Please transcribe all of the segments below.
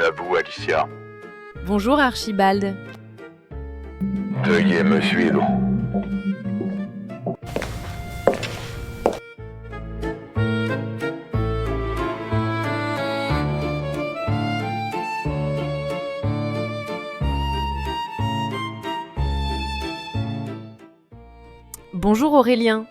à vous, Alicia. Bonjour Archibald. Veuillez me suivre. Bonjour Aurélien.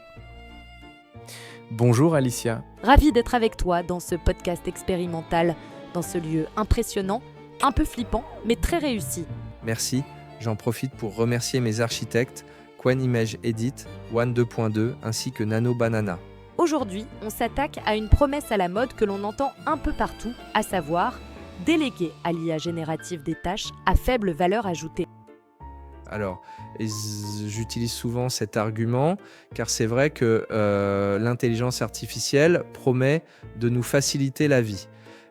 Bonjour Alicia. Ravi d'être avec toi dans ce podcast expérimental, dans ce lieu impressionnant, un peu flippant, mais très réussi. Merci. J'en profite pour remercier mes architectes, Qwen Image Edit, One 2.2 ainsi que Nano Banana. Aujourd'hui, on s'attaque à une promesse à la mode que l'on entend un peu partout, à savoir déléguer à l'IA générative des tâches à faible valeur ajoutée. Alors, j'utilise souvent cet argument car c'est vrai que l'intelligence artificielle promet de nous faciliter la vie.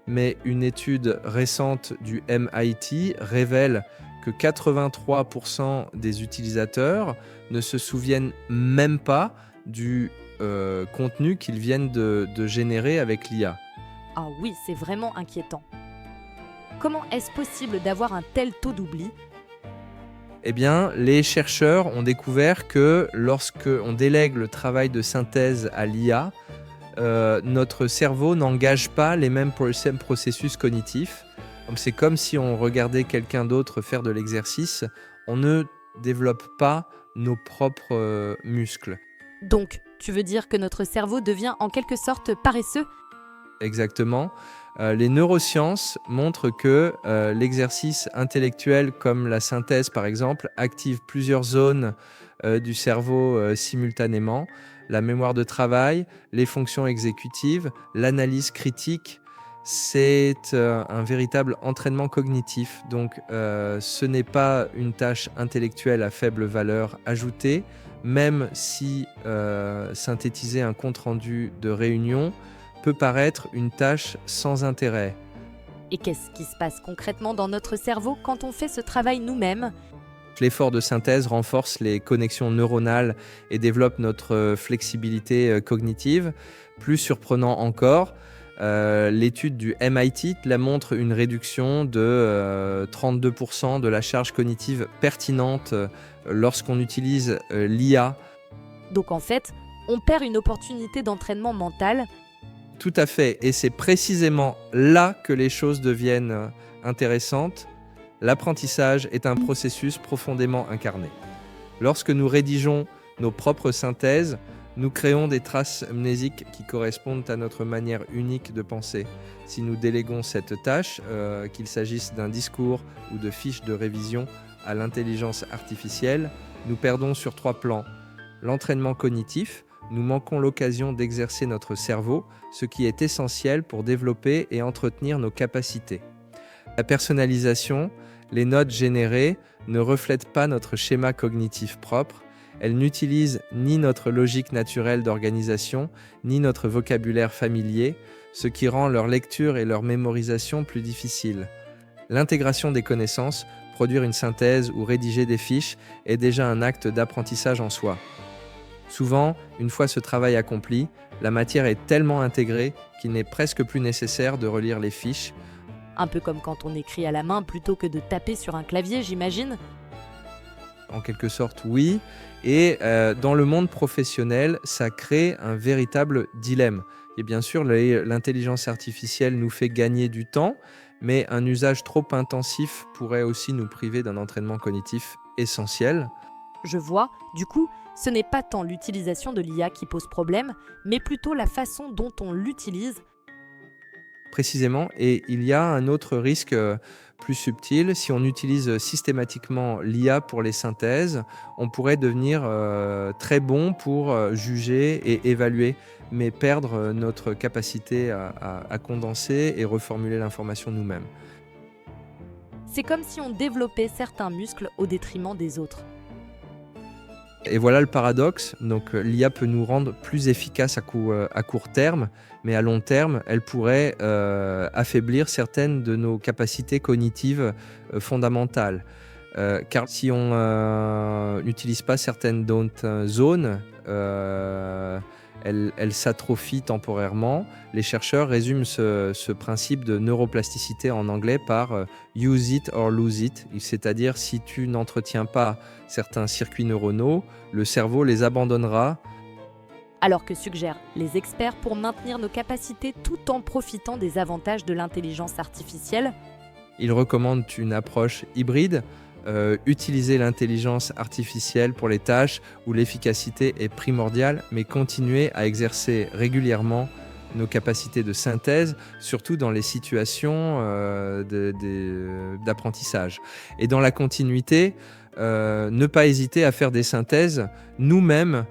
Mais une étude récente du MIT révèle que 83% des utilisateurs ne se souviennent même pas du contenu qu'ils viennent de générer avec l'IA. Ah oui, c'est vraiment inquiétant. Comment est-ce possible d'avoir un tel taux d'oubli ? Eh bien, les chercheurs ont découvert que lorsque on délègue le travail de synthèse à l'IA, notre cerveau n'engage pas les mêmes processus cognitifs. Donc, c'est comme si on regardait quelqu'un d'autre faire de l'exercice. On ne développe pas nos propres muscles. Donc, tu veux dire que notre cerveau devient en quelque sorte paresseux ? Exactement. Les neurosciences montrent que l'exercice intellectuel comme la synthèse par exemple active plusieurs zones du cerveau simultanément. La mémoire de travail, les fonctions exécutives, l'analyse critique, c'est un véritable entraînement cognitif. Donc ce n'est pas une tâche intellectuelle à faible valeur ajoutée, même si synthétiser un compte-rendu de réunion peut paraître une tâche sans intérêt. Et qu'est-ce qui se passe concrètement dans notre cerveau quand on fait ce travail nous-mêmes ? L'effort de synthèse renforce les connexions neuronales et développe notre flexibilité cognitive. Plus surprenant encore, l'étude du MIT la montre une réduction de 32% de la charge cognitive pertinente lorsqu'on utilise l'IA. Donc en fait, on perd une opportunité d'entraînement mental. Tout à fait, et c'est précisément là que les choses deviennent intéressantes. L'apprentissage est un processus profondément incarné. Lorsque nous rédigeons nos propres synthèses, nous créons des traces mnésiques qui correspondent à notre manière unique de penser. Si nous déléguons cette tâche, qu'il s'agisse d'un discours ou de fiches de révision à l'intelligence artificielle, nous perdons sur 3 plans. L'entraînement cognitif, nous manquons l'occasion d'exercer notre cerveau, ce qui est essentiel pour développer et entretenir nos capacités. La personnalisation, les notes générées ne reflètent pas notre schéma cognitif propre, elles n'utilisent ni notre logique naturelle d'organisation, ni notre vocabulaire familier, ce qui rend leur lecture et leur mémorisation plus difficiles. L'intégration des connaissances, produire une synthèse ou rédiger des fiches est déjà un acte d'apprentissage en soi. Souvent, une fois ce travail accompli, la matière est tellement intégrée qu'il n'est presque plus nécessaire de relire les fiches. Un peu comme quand on écrit à la main plutôt que de taper sur un clavier, j'imagine. En quelque sorte, oui. Et dans le monde professionnel, ça crée un véritable dilemme. Et bien sûr, l'intelligence artificielle nous fait gagner du temps, mais un usage trop intensif pourrait aussi nous priver d'un entraînement cognitif essentiel. Je vois, du coup, ce n'est pas tant l'utilisation de l'IA qui pose problème, mais plutôt la façon dont on l'utilise. Précisément, et il y a un autre risque plus subtil. Si on utilise systématiquement l'IA pour les synthèses, on pourrait devenir très bon pour juger et évaluer, mais perdre notre capacité à condenser et reformuler l'information nous-mêmes. C'est comme si on développait certains muscles au détriment des autres. Et voilà le paradoxe. Donc l'IA peut nous rendre plus efficaces à court terme, mais à long terme, elle pourrait affaiblir certaines de nos capacités cognitives fondamentales. Car si on n'utilise pas certaines zones, elle s'atrophie temporairement. Les chercheurs résument ce principe de neuroplasticité en anglais par use it or lose it, c'est-à-dire si tu n'entretiens pas certains circuits neuronaux, le cerveau les abandonnera. Alors que suggèrent les experts pour maintenir nos capacités tout en profitant des avantages de l'intelligence artificielle? Ils recommandent une approche hybride, utiliser l'intelligence artificielle pour les tâches où l'efficacité est primordiale, mais continuer à exercer régulièrement nos capacités de synthèse, surtout dans les situations d'apprentissage. Et dans la continuité, ne pas hésiter à faire des synthèses nous-mêmes,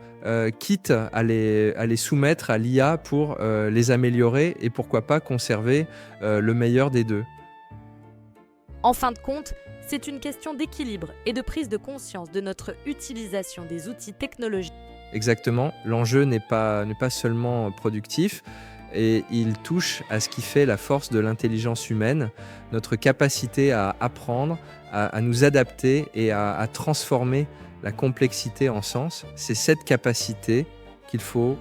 quitte à les soumettre à l'IA pour les améliorer et pourquoi pas conserver le meilleur des deux. En fin de compte, c'est une question d'équilibre et de prise de conscience de notre utilisation des outils technologiques. Exactement, l'enjeu n'est pas seulement productif, et il touche à ce qui fait la force de l'intelligence humaine, notre capacité à apprendre, à nous adapter et à transformer la complexité en sens. C'est cette capacité qu'il faut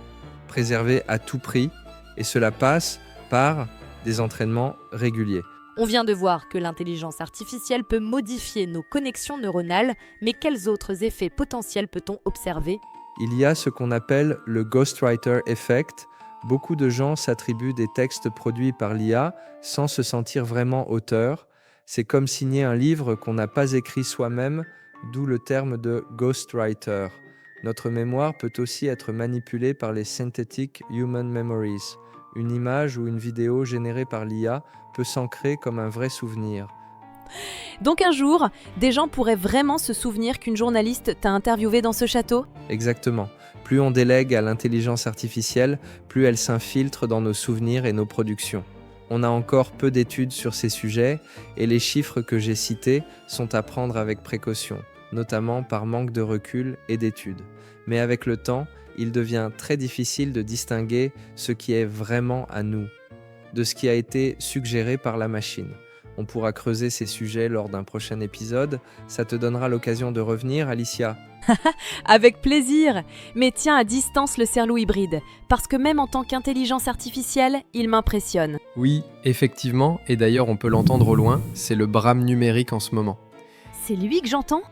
préserver à tout prix, et cela passe par des entraînements réguliers. On vient de voir que l'intelligence artificielle peut modifier nos connexions neuronales, mais quels autres effets potentiels peut-on observer? Il y a ce qu'on appelle le ghostwriter effect. Beaucoup de gens s'attribuent des textes produits par l'IA sans se sentir vraiment auteur. C'est comme signer un livre qu'on n'a pas écrit soi-même, d'où le terme de ghostwriter. Notre mémoire peut aussi être manipulée par les synthetic human memories. Une image ou une vidéo générée par l'IA peut s'ancrer comme un vrai souvenir. Donc un jour, des gens pourraient vraiment se souvenir qu'une journaliste t'a interviewé dans ce château? Exactement. Plus on délègue à l'intelligence artificielle, plus elle s'infiltre dans nos souvenirs et nos productions. On a encore peu d'études sur ces sujets et les chiffres que j'ai cités sont à prendre avec précaution, notamment par manque de recul et d'études. Mais avec le temps, il devient très difficile de distinguer ce qui est vraiment à nous, de ce qui a été suggéré par la machine. On pourra creuser ces sujets lors d'un prochain épisode. Ça te donnera l'occasion de revenir, Alicia. Avec plaisir. Mais tiens à distance le cerveau hybride, parce que même en tant qu'intelligence artificielle, il m'impressionne. Oui, effectivement, et d'ailleurs on peut l'entendre au loin, c'est le Bram numérique en ce moment. C'est lui que j'entends ?